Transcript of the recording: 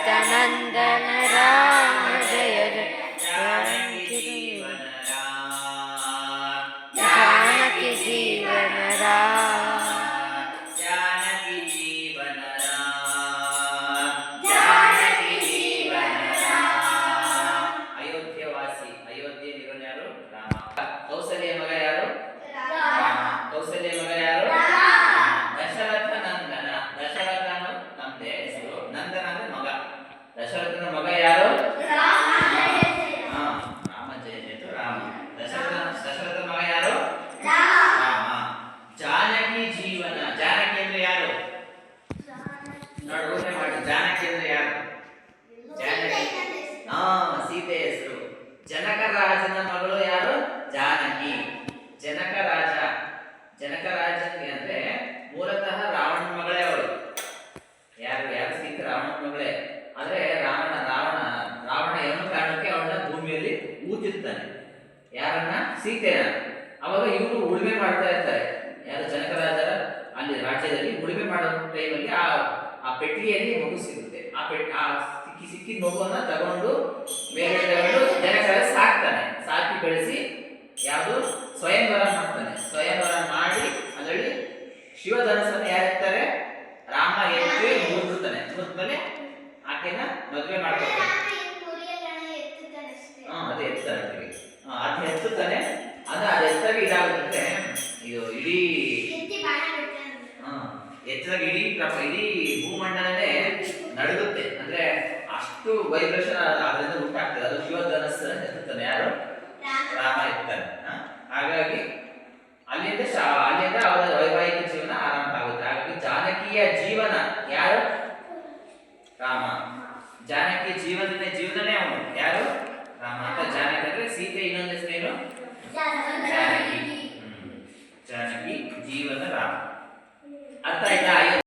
नंदन राम जय जय जानकी जीवन राम जानकी जीवन राम जानकी जीवन राम जानकी जीवन राम अयोध्यवासी अयोध्ये निरोन याರು ರಾಮ ಕೌಸಲ್ಯ ಮಗ ಯಾರು ರಾಮ ಕೌಸಲ್ಯ ಮಗ ಯಾರು ದಶರಥ ನಂದನ ದಶರಥನು ತಂದೆ ಹೆಸರು ನಂದನ ಅಂದ್ರೆ ಮಗ ದಶರಥನ ಮಗ ಯಾರು ರಾಮ ಜಯ ಜಯ ರಾಮ ದಶರಥನ ಮಗ ಯಾರು ರಾಮ ಜಾನಕಿ ಜೀವನ ಜಾನಕಿ ಅಂದ್ರೆ ಯಾರು ನೋಡಿ ಊಹೆ ಮಾಡಿ ಜಾನಕಿ ಅಂದ್ರೆ ಯಾರು ಜಾನಕಿ ಸೀತೆ ಹೆಸರು ಜನಕ ರಾಜನ ಮಗಳು ಯಾರು ಜಾನಕಿ ಜನಕ ರಾಜ ಅಂದ್ರೆ ಮೂಲತಃ ರಾವಣನ ಮಗಳೇ ಅವಳು ಯಾರು ಸೀತೆ ರಾವಣನ ಮಗಳೇ ಆದ್ರೆ ರಾವಣ ಏನೋ ಕಾರಣಕ್ಕೆ ಅವಳನ್ನ ಭೂಮಿಯಲ್ಲಿ ಊತಿರ್ತಾನೆ ಯಾರನ್ನ ಸೀತೆಯ ಅವಾಗ ಇವರು ಉಳುಮೆ ಮಾಡ್ತಾ ಇರ್ತಾರೆ ಯಾರು ಜನಕರಾಜರ ಅಲ್ಲಿ ರಾಜ್ಯದಲ್ಲಿ ಉಳುಮೆ ಮಾಡೋ ಟೈಮಲ್ಲಿ ಆ ಪೆಟ್ಟಿಗೆಯಲ್ಲಿ ಮಗು ಸಿಗುತ್ತೆ ಆ ಸಿಕ್ಕಿದ ಮಗುವನ್ನ ತಗೊಂಡು ಬೇರೆ ತಗೊಂಡು ಜನಕರಾಜ ಸಾಕ್ತಾನೆ ಸಾಕಿ ಬೆಳೆಸಿ ಯಾವುದು ಸ್ವಯಂವರ ಮಾಡ್ತಾನೆ ಸ್ವಯಂವರ ಮಾಡಿ ಅದರಲ್ಲಿ ಶಿವಧನಸ್ಸನ್ನು ಯಾರಿರ್ತಾರೆ ರಾಮ ಎತ್ತಿ ಮುಗಿರ್ತಾನೆ ಮುಗಿದ್ಮೇಲೆ ಆಕೆನ ಮದುವೆ ಮಾಡ್ಕೊಳ್ತಾನೆ ಅದು ಎತ್ತಾರೆ ಅದು ಎತ್ತುತ್ತಾನೆ ಅದು ಎತ್ತಾಗ ಇದಾಗುತ್ತೆ ಇದು ಇಡೀ ಎತ್ತದಾಗ ಇಡೀ ಭೂಮಂಡಲನೇ ನಡುಗುತ್ತೆ ಅಂದ್ರೆ ಅಷ್ಟು ವೈಬ್ರೇಷನ್ ಅದರಿಂದ ಉಂಟಾಗ್ತದೆ ಅದು ಶಿವಧನಸ್ಸು ಎತ್ತುತ್ತಾನೆ ಯಾರು ರಾಮ ಎತ್ತಾನೆ ಹಾಗಾಗಿ ಅಲ್ಲಿಂದ ಅವರ ವೈವಾಹಿಕ ಜೀವನ ಆರಂಭ ಆಗುತ್ತೆ ಹಾಗಾಗಿ ಜಾನಕಿಯ ಜೀವನ ಯಾರು ರಾಮ ಜಾನಕಿ ಜೀವನನೇ ಅವನು ಯಾರು ರಾಮ ಅಂತ ಜಾನಕಿ ಅಂದ್ರೆ ಸೀತೆ ಇನ್ನೊಂದು ಹೆಸರೇನು ಜಾನಕಿ ಜಾನಕಿ ಜೀವನ ರಾಮ ಅರ್ಥ ಆಯ್ತಾ